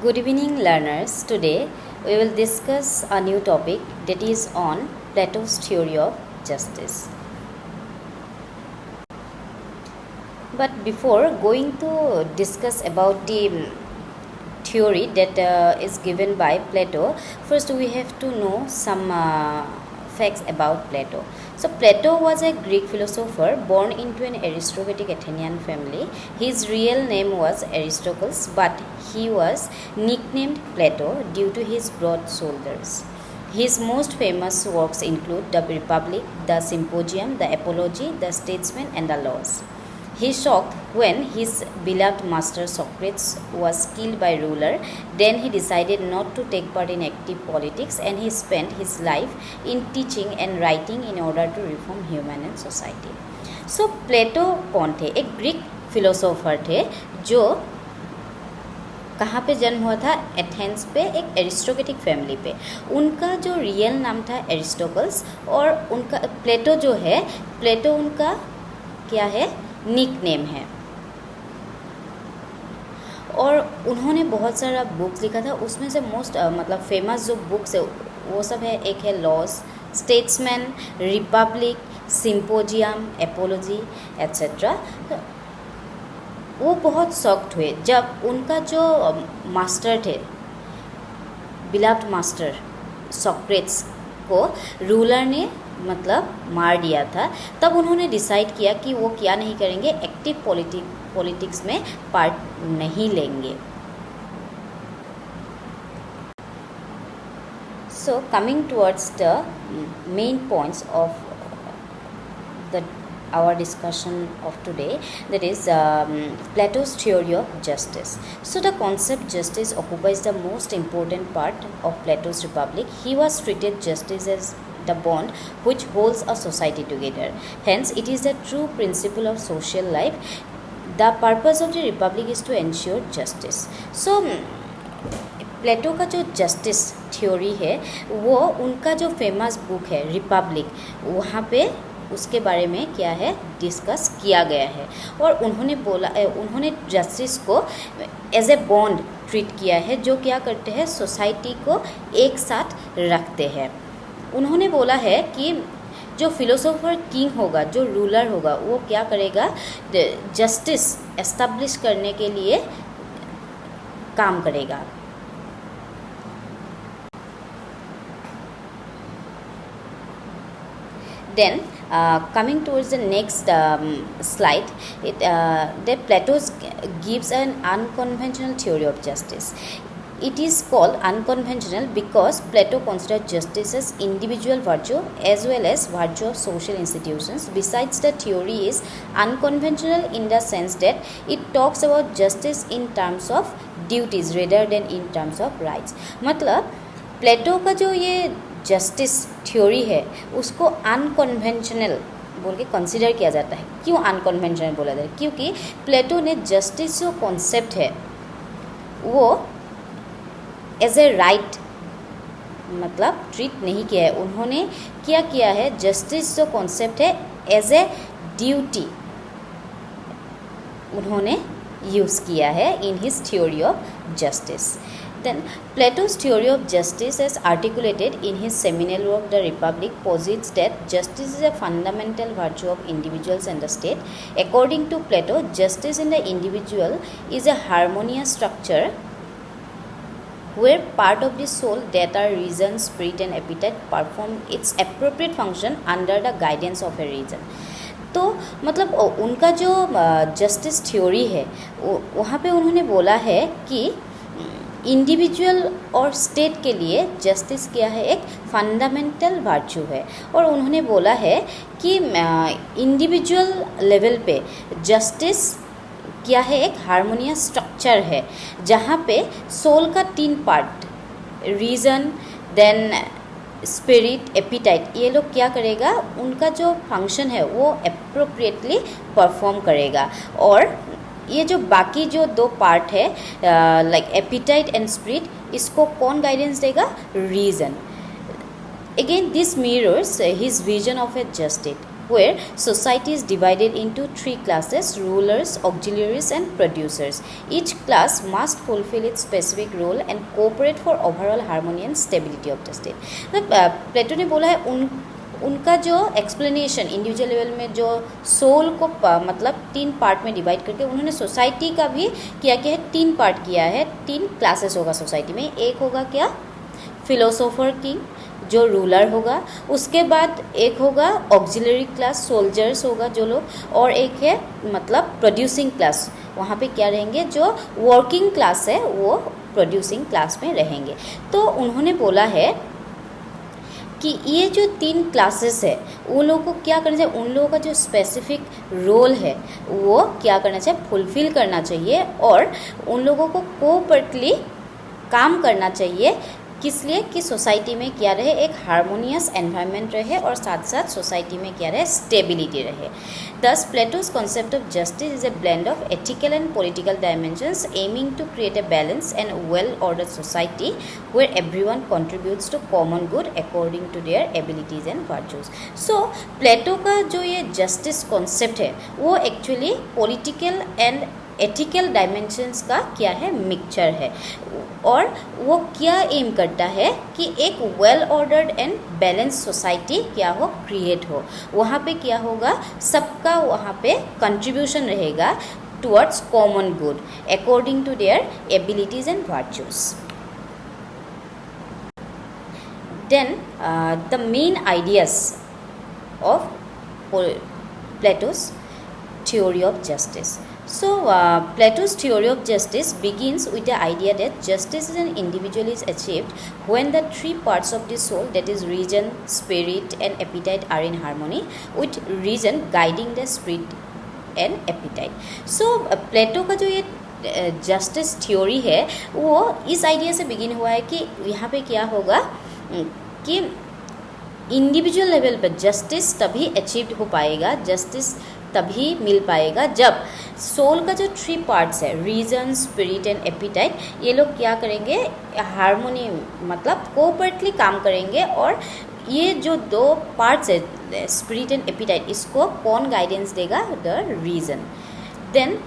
Good evening, learners. Today we will discuss a new topic that is on Plato's theory of justice. But before going to discuss about the theory that is given by Plato, first we have to know some facts about Plato. So Plato was a Greek philosopher born into an aristocratic Athenian family. His real name was Aristocles, but he was nicknamed Plato due to his broad shoulders. His most famous works include the Republic, the Symposium, the Apology, the Statesman, and the Laws. He shocked when his beloved master Socrates was killed by a ruler. Then he decided not to take part in active politics, and he spent his life in teaching and writing in order to reform human and society. So प्लेटो कौन थे? एक Greek philosopher थे जो कहाँ पे जन्म हुआ था? एथेंस पे, एक एरिस्टोक्रेटिक फैमिली पे. उनका जो रियल नाम था एरिस्टोकल्स, और उनका प्लेटो जो है, प्लेटो उनका क्या है? निक नेम है. और उन्होंने बहुत सारा बुक्स लिखा था. उसमें से मोस्ट मतलब फेमस जो बुक्स है वो सब है. एक है Laws, Statesman, Republic, Symposium, Apology etcetera. वो बहुत शॉक्ड हुए जब उनका जो मास्टर थे, बिलव्ड मास्टर सॉक्रेट्स को रूलर ने मतलब मार दिया था. तब उन्होंने डिसाइड किया कि वो क्या नहीं करेंगे, एक्टिव पॉलिटिक्स में पार्ट नहीं लेंगे. So coming towards the main points of the our discussion of today, that is Plato's theory of justice. So the concept justice occupies the most important part of Plato's Republic. He was treated justice as the bond which holds a society together. Hence it is the true principle of social life. The purpose of the Republic is to ensure justice. So प्लेटो का जो justice theory है वो उनका जो famous book है Republic, वहाँ पे उसके बारे में क्या है डिस्कस किया गया है. और उन्होंने जस्टिस को एज ए बॉन्ड ट्रीट किया है जो क्या करते हैं, सोसाइटी को एक साथ रखते हैं. उन्होंने बोला है कि जो फिलोसोफर किंग होगा, जो रूलर होगा, वो क्या करेगा, जस्टिस एस्टैब्लिश करने के लिए काम करेगा. Then coming towards the next slide, that Plato gives an unconventional theory of justice. It is called unconventional because Plato considered justice as individual virtue as well as virtue of social institutions. Besides, the theory is unconventional in the sense that it talks about justice in terms of duties rather than in terms of rights. मतलब प्लेटो का जो ये justice theory है उसको unconventional बोल के consider किया जाता है. क्यों अनकन्वेंशनल बोला जाता है? क्योंकि प्लेटो ने जस्टिस जो कॉन्सेप्ट है वो एज ए राइट मतलब ट्रीट नहीं किया है. उन्होंने क्या किया है, जस्टिस जो कॉन्सेप्ट है एज ए ड्यूटी उन्होंने यूज़ किया है in his theory of justice. Then Plato's theory of justice, as articulated in his seminal work The Republic, posits that justice is a fundamental virtue of individuals and the state. According to Plato, justice in the individual is a harmonious structure where part of the soul, that are reason, spirit and appetite, perform its appropriate function under the guidance of a reason. तो मतलब उनका जो justice theory है वहाँ पे उन्होंने बोला है कि इंडिविजुअल और स्टेट के लिए जस्टिस क्या है, एक फंडामेंटल वर्च्यू है. और उन्होंने बोला है कि इंडिविजुअल लेवल पे जस्टिस क्या है, एक हार्मोनियस स्ट्रक्चर है जहाँ पे सोल का 3 part, reason, then spirit, appetite, ये लोग क्या करेगा, उनका जो फंक्शन है वो अप्रोप्रिएटली परफॉर्म करेगा. और ये जो बाकी जो 2 पार्ट है लाइक एपिटाइट एंड स्पिरिट, इसको कौन गाइडेंस देगा, reason. Again this mirrors his vision of A just state where society is divided into three classes: rulers, auxiliaries and producers. Each class must fulfill its specific role and cooperate for overall harmony and stability of the state. प्लेटो ने बोला है उनका जो explanation individual level में जो soul को मतलब 3 part में डिवाइड करके उन्होंने सोसाइटी का भी क्या है 3 पार्ट किया है, 3 क्लासेस होगा सोसाइटी में। एक होगा क्या, फिलोसोफर किंग जो रूलर होगा, उसके बाद एक होगा ऑक्सिलरी क्लास सोल्जर्स होगा जो लोग, और एक है मतलब प्रोड्यूसिंग क्लास, वहाँ पे क्या रहेंगे जो वर्किंग क्लास है वो प्रोड्यूसिंग क्लास में रहेंगे। तो उन्होंने बोला है कि ये जो 3 क्लासेस है उन लोगों को क्या करना चाहिए, उन लोगों का जो स्पेसिफिक रोल है वो क्या करना चाहिए, फुलफ़िल करना चाहिए, और उन लोगों को कोऑपरेटिवली काम करना चाहिए। किस लिए कि सोसाइटी में क्या रहे, एक हारमोनियस एनवायरनमेंट रहे और साथ साथ सोसाइटी में क्या रहे, स्टेबिलिटी रहे। Thus, Plato's concept of justice is a blend of ethical and political dimensions aiming to create a balanced and well-ordered society where everyone contributes to common good according to their abilities and virtues. So, Plato का जो ये justice concept है वो actually political and ethical dimensions का क्या है, mixture है, और वो क्या एम करता है कि एक well ordered and balance society क्या हो, क्रिएट हो। वहाँ पे क्या होगा, सबका वहाँ पे कंट्रीब्यूशन रहेगा towards common good according to their abilities and virtues. Then the main ideas of Plato's theory of justice. So, Plato's theory of justice begins with the idea that justice in an individual is achieved when the 3 parts of the soul, that is reason, spirit and appetite, are in harmony, with reason guiding the spirit and appetite. So, Plato का जो ये justice theory है वो इस idea से begin हुआ है कि यहाँ पे क्या होगा कि इंडिविजुअल लेवल पर जस्टिस तभी अचीव्ड हो पाएगा, जस्टिस तभी मिल पाएगा जब सोल का जो 3 पार्ट्स है, रीजन, स्पिरिट एंड एपिटाइट, ये लोग क्या करेंगे, हारमोनी मतलब कोऑपरेटिवली काम करेंगे। और ये जो 2 पार्ट्स है स्पिरिट एंड एपिटाइट, इसको कौन गाइडेंस देगा, the reason. Then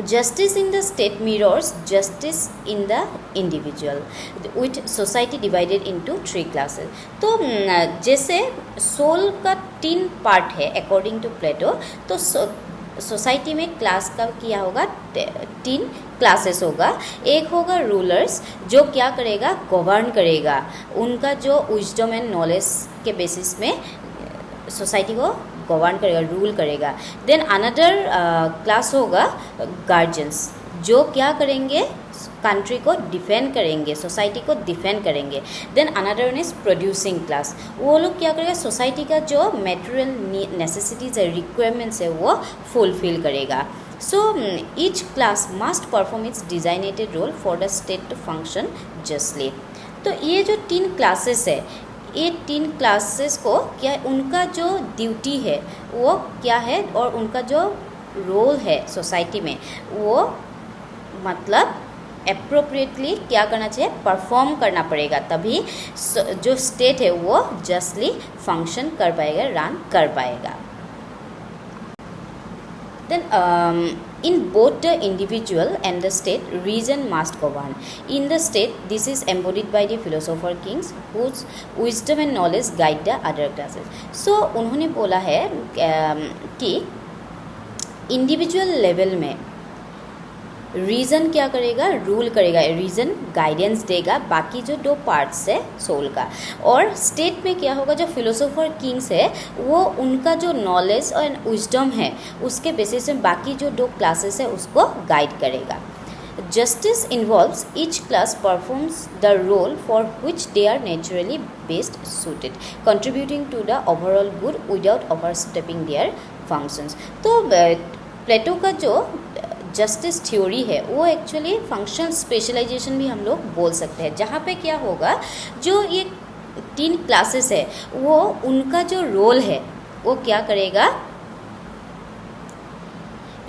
justice in the state mirrors justice in the individual with society divided into 3 classes. तो जैसे सोल का 3 पार्ट है अकॉर्डिंग टू प्लेटो, तो सोसाइटी में क्लास का क्या होगा, 3 क्लासेस होगा। एक होगा रूलर्स जो क्या करेगा, गवर्न करेगा, उनका जो विजडम एंड नॉलेज के बेसिस में सोसाइटी को गवर्न करेगा, रूल करेगा। देन अनदर क्लास होगा गार्जियंस जो क्या करेंगे, कंट्री को डिफेंड करेंगे, सोसाइटी को डिफेंड करेंगे। Then another one is producing class, वो लोग क्या करेगा, सोसाइटी का जो मटेरियल नेसेसिटीज है, रिक्वायरमेंट्स है, वो फुलफिल करेगा। So each class must perform its designated role for the state to function justly. तो ये जो 3 क्लासेस है, ये 3 क्लासेस को क्या, उनका जो ड्यूटी है वो क्या है, और उनका जो रोल है सोसाइटी में वो मतलब एप्रोप्रिएटली क्या करना चाहिए, परफॉर्म करना पड़ेगा, तभी जो स्टेट है वो जस्टली फंक्शन कर पाएगा, रन कर पाएगा। Then in both the individual and the state, reason must govern. In the state, this is embodied by the philosopher kings whose wisdom and knowledge guide the other classes. So उन्होंने बोला है कि individual level में reason क्या करेगा, rule करेगा, reason guidance देगा बाकी जो 2 पार्ट्स है सोल का। और स्टेट में क्या होगा, जो फिलोसोफर किंग्स है वो उनका जो नॉलेज और विजडम है उसके बेसिस में बाकी जो 2 क्लासेस है उसको गाइड करेगा। Justice involves each class performs the role for which they are naturally best suited, contributing to the overall good without overstepping their functions. तो प्लेटो का जो जस्टिस थ्योरी है वो एक्चुअली फंक्शनल स्पेशलाइजेशन भी हम लोग बोल सकते हैं, जहाँ पे क्या होगा, जो ये 3 क्लासेस है वो उनका जो रोल है वो क्या करेगा,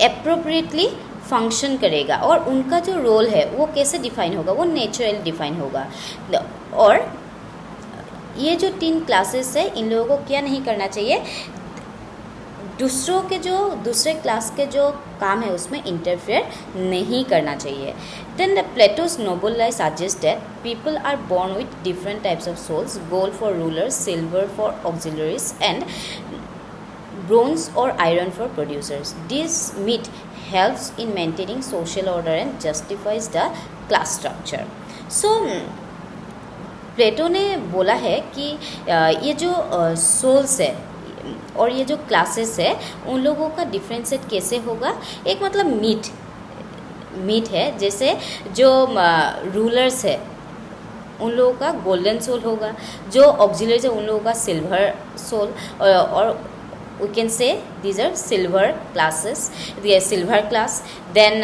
एप्रोप्रिएटली फंक्शन करेगा। और उनका जो रोल है वो कैसे डिफाइन होगा, वो नेचुरल डिफाइन होगा। और ये जो 3 क्लासेस है इन लोगों को क्या नहीं करना चाहिए, दूसरे क्लास के जो काम है उसमें इंटरफेयर नहीं करना चाहिए. Then the Plato's noble lie suggests that people are born with different types of souls, gold for rulers, silver for auxiliaries, and bronze or iron for producers. This myth helps in maintaining social order and justifies the class structure. So प्लेटो ने बोला है कि ये जो souls है और ये जो क्लासेस है उन लोगों का डिफ्रेंशिएट कैसे होगा. एक मतलब मीट है, जैसे जो रूलर्स है उन लोगों का गोल्डन सोल होगा, जो ऑक्सिलरीज है उन लोगों का सिल्वर सोल, और we can say these are silver classes, silver class. Then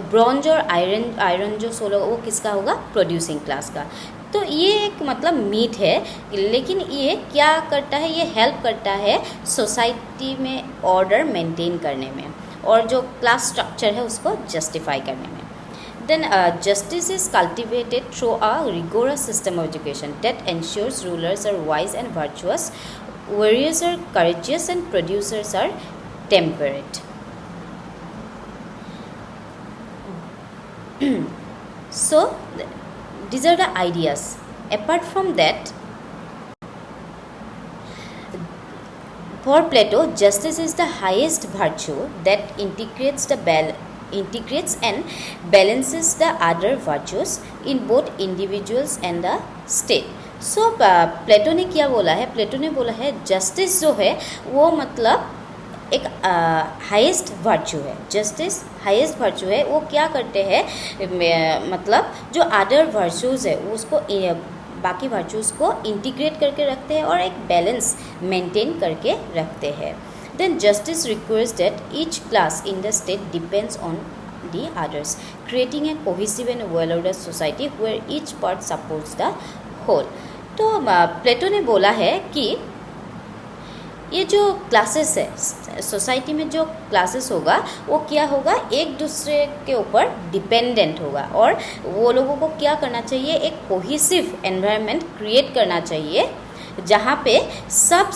bronze और आयरन जो सोल होगा वो किसका होगा, प्रोड्यूसिंग क्लास का. तो ये एक मतलब मीट है, लेकिन ये क्या करता है, ये हेल्प करता है सोसाइटी में ऑर्डर मेंटेन करने में और जो क्लास स्ट्रक्चर है उसको जस्टिफाई करने में. Then justice is cultivated through a rigorous system of education that ensures rulers are wise and virtuous, warriors are courageous, and producers are temperate. So these are the ideas. Apart from that, for Plato, justice is the highest virtue that integrates and balances the other virtues in both individuals and the state. So प्लेटो ने क्या बोला है, प्लेटो ने बोला है justice जो है वो मतलब एक हाईएस्ट वर्चू है. जस्टिस हाईएस्ट वर्चू है. वो क्या करते हैं, मतलब जो अदर वर्चूज़ है उसको बाकी वर्चूज़ को इंटीग्रेट करके रखते हैं और एक बैलेंस मेंटेन करके रखते हैं. Then justice requires that each class in the state depends on the others, creating a cohesive and well-ordered society where each part supports the whole. तो प्लेटो ने बोला है कि ये जो क्लासेस है सोसाइटी में, जो क्लासेस होगा वो क्या होगा, एक दूसरे के ऊपर डिपेंडेंट होगा और वो लोगों को क्या करना चाहिए, एक कोहिसिव एनवायरनमेंट क्रिएट करना चाहिए जहाँ पे सब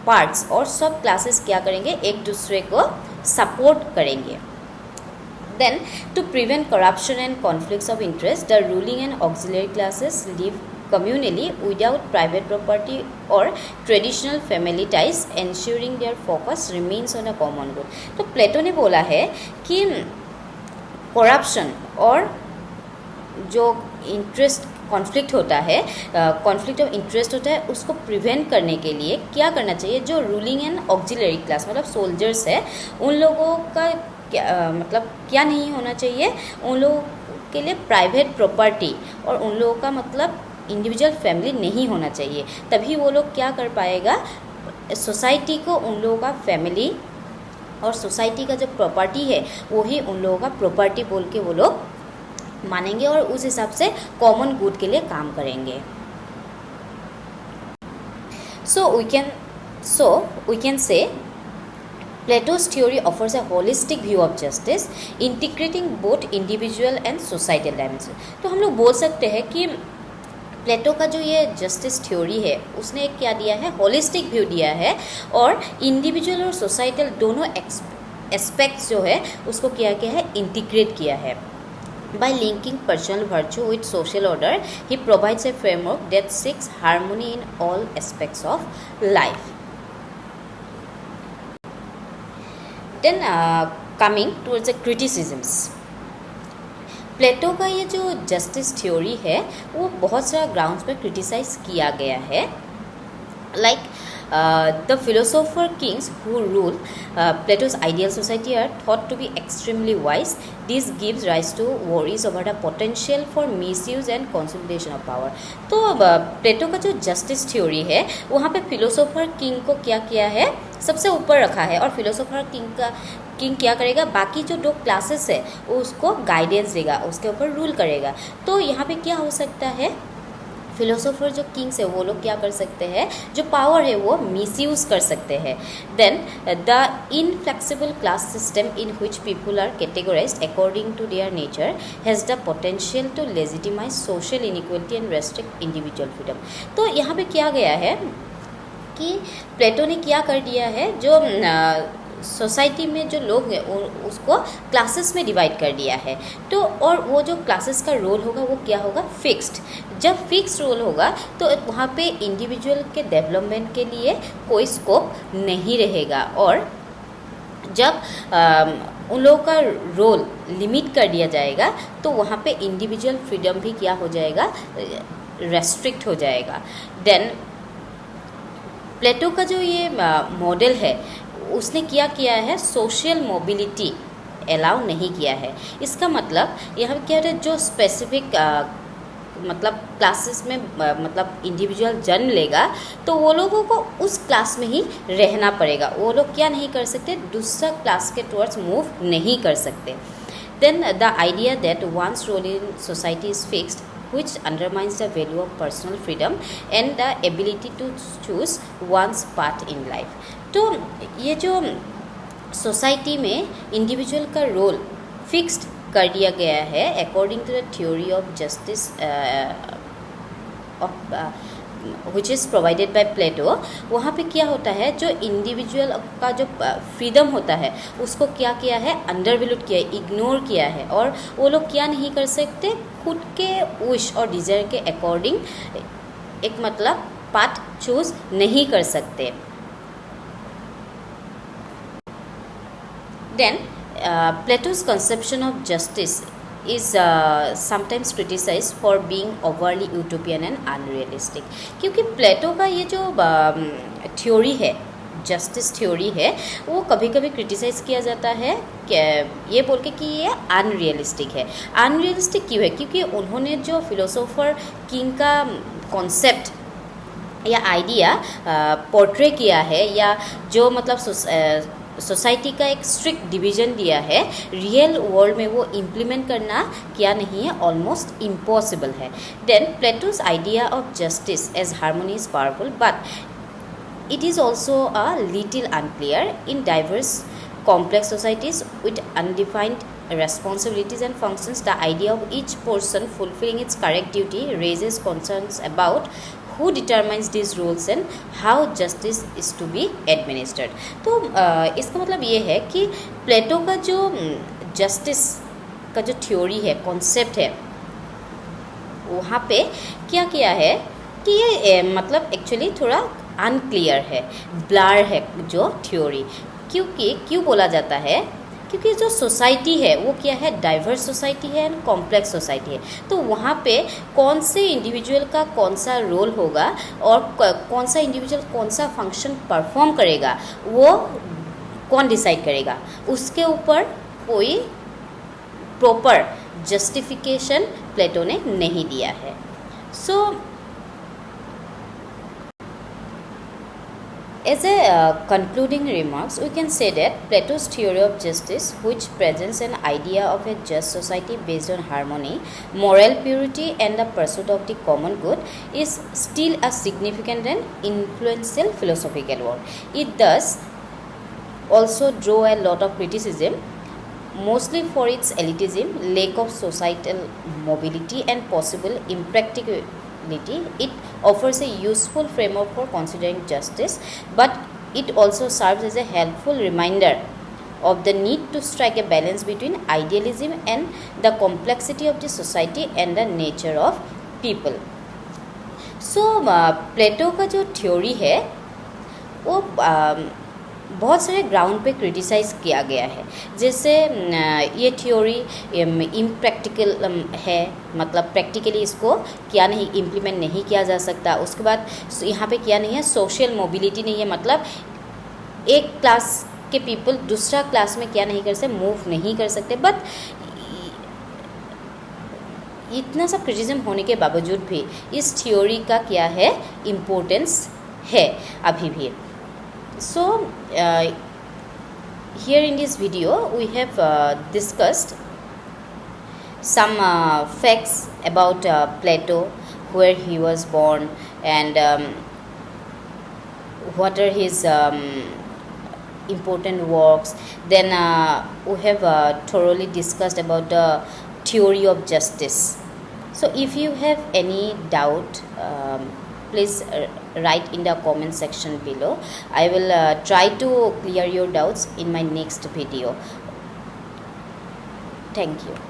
पार्ट्स और सब क्लासेस क्या करेंगे, एक दूसरे को सपोर्ट करेंगे. Then to prevent corruption and conflicts of interest, the ruling and auxiliary classes live communally without private property or traditional family ties, ensuring their focus remains on a common good. तो प्लेटो ने बोला है कि corruption और जो interest conflict होता है, conflict of interest होता है, उसको प्रिवेंट करने के लिए क्या करना चाहिए, जो रूलिंग एंड ऑक्सिलरी क्लास मतलब सोल्जर्स है उन लोगों का मतलब क्या नहीं होना चाहिए, उन लोगों के लिए प्राइवेट प्रॉपर्टी और उन लोगों का मतलब इंडिविजुअल फैमिली नहीं होना चाहिए. तभी वो लोग क्या कर पाएगा, सोसाइटी को उन लोगों का फैमिली और सोसाइटी का जो प्रॉपर्टी है वो ही उन लोगों का प्रॉपर्टी बोल के वो लोग मानेंगे और उस हिसाब से कॉमन गुड के लिए काम करेंगे. So we can say Plato's theory offers a holistic view of justice, integrating both individual and societal dimensions. तो हम लोग बोल सकते हैं कि प्लेटो का जो ये जस्टिस थ्योरी है उसने एक क्या दिया है, होलिस्टिक व्यू दिया है और इंडिविजुअल और सोसाइटल दोनों एस्पेक्ट्स जो है उसको क्या किया है, इंटीग्रेट किया है. By linking personal virtue with social order, he provides a framework that seeks harmony in all aspects of life. Then coming towards the criticisms. प्लेटो का ये जो जस्टिस थ्योरी है वो बहुत सारा ग्राउंड्स पर क्रिटिसाइज किया गया है. Like the philosopher kings who rule Plato's ideal society are thought to be extremely wise. This gives rise to worries over the potential for misuse and consolidation of power. तो प्लेटो का जो justice theory है वहाँ पे philosopher king को क्या किया है, सबसे ऊपर रखा है और फिलोसोफर किंग क्या करेगा, बाकी जो दो क्लासेस है उसको गाइडेंस देगा, उसके ऊपर रूल करेगा. तो यहाँ पे क्या हो सकता है, फिलोसोफर जो किंग्स है वो लोग क्या कर सकते हैं, जो पावर है वो मिसयूज कर सकते हैं. Then the inflexible class system in which people are categorised according to their nature has the potential to legitimise social inequality and restrict individual freedom. तो यहाँ पे क्या गया है, कि प्लेटो ने क्या कर दिया है, जो सोसाइटी में जो लोग हैं उसको क्लासेस में डिवाइड कर दिया है। तो और वो जो क्लासेस का रोल होगा वो क्या होगा, फिक्स्ड। जब फिक्स्ड रोल होगा तो वहाँ पे इंडिविजुअल के डेवलपमेंट के लिए कोई स्कोप नहीं रहेगा, और जब उन लोगों का रोल लिमिट कर दिया जाएगा तो वहाँ पे इंडिविजुअल फ्रीडम भी क्या हो जाएगा, रेस्ट्रिक्ट हो जाएगा। देन प्लेटो का जो ये मॉडल है उसने क्या किया है, सोशल मोबिलिटी अलाउ नहीं किया है। इसका मतलब यहाँ क्या है, जो स्पेसिफिक मतलब क्लासेस में मतलब इंडिविजुअल जन्म लेगा तो वो लोगों को उस क्लास में ही रहना पड़ेगा, वो लोग क्या नहीं कर सकते, दूसरा क्लास के टुवर्ड्स मूव नहीं कर सकते। Then the idea that one's role in society is fixed which undermines the value of personal freedom and the ability to choose one's path in life। तो ये जो सोसाइटी में इंडिविजुअल का role fixed कर दिया गया है according to the theory of justice which is provided by Plato, वहाँ पे क्या होता है, जो इंडिविजुअल का जो फ्रीडम होता है उसको क्या किया है, अंडरवैल्यूड किया है, इग्नोर किया है, और वो लोग क्या नहीं कर सकते, खुद के विश और डिज़ायर के अकॉर्डिंग एक मतलब पाथ चूज नहीं कर सकते। Then Plato's conception of justice is sometimes criticized for being overly utopian and unrealistic, क्योंकि प्लेटो का ये जो थ्योरी है, जस्टिस थ्योरी है, वो कभी कभी क्रिटिसाइज़ किया जाता है कि ये बोल के कि ये अनरियलिस्टिक है। अनरियलिस्टिक क्यों है, क्योंकि उन्होंने जो फिलोसोफर किंग का कॉन्सेप्ट या आइडिया पोर्ट्रे किया है, या जो मतलब सोसाइटी का एक स्ट्रिक्ट डिवीजन दिया है, रियल वर्ल्ड में वो इम्प्लीमेंट करना क्या नहीं है, ऑलमोस्ट इम्पॉसिबल है। Then Plato's idea of justice as harmony is powerful, but it is also a little unclear in diverse complex societies with undefined responsibilities and functions. The idea of each person fulfilling its correct duty raises concerns about who determines these rules and how justice is to be administered। तो इसका मतलब ये है कि प्लेटो का जो justice का जो थ्योरी है, कॉन्सेप्ट है, वहाँ पे क्या किया है कि ये मतलब एक्चुअली थोड़ा अनक्लियर है, ब्लर है जो थ्योरी। क्यों बोला जाता है, क्योंकि जो सोसाइटी है वो क्या है, डाइवर्स सोसाइटी है एंड कॉम्प्लेक्स सोसाइटी है। तो वहाँ पे कौन से इंडिविजुअल का कौन सा रोल होगा और कौन सा इंडिविजुअल कौन सा फंक्शन परफॉर्म करेगा, वो कौन डिसाइड करेगा, उसके ऊपर कोई प्रॉपर जस्टिफिकेशन प्लेटो ने नहीं दिया है। सो as a concluding remarks, we can say that Plato's theory of justice, which presents an idea of a just society based on harmony, moral purity and the pursuit of the common good, is still a significant and influential philosophical work. It does also draw a lot of criticism, mostly for its elitism, lack of societal mobility and possible impracticality. It offers a useful framework for considering justice, but it also serves as a helpful reminder of the need to strike a balance between idealism and the complexity of the society and the nature of people. So प्लेटो का जो theory है वो बहुत सारे ground पे criticise किया गया है। जैसे ये थ्योरी इम्प्रैक्टिकल है, मतलब प्रैक्टिकली इसको क्या नहीं इम्प्लीमेंट नहीं किया जा सकता। उसके बाद यहाँ पे क्या नहीं है, सोशल मोबिलिटी नहीं है, मतलब एक क्लास के पीपल दूसरा क्लास में क्या नहीं कर सकते, मूव नहीं कर सकते। बट इतना सब क्रिटिसिज्म होने के बावजूद भी इस थ्योरी का क्या है, इम्पोर्टेंस है अभी भी। So here in this video we have discussed some facts about Plato, where he was born and what are his important works. Then we have thoroughly discussed about the theory of justice. So if you have any doubt please write in the comment section below. I will try to clear your doubts in my next video. Thank you.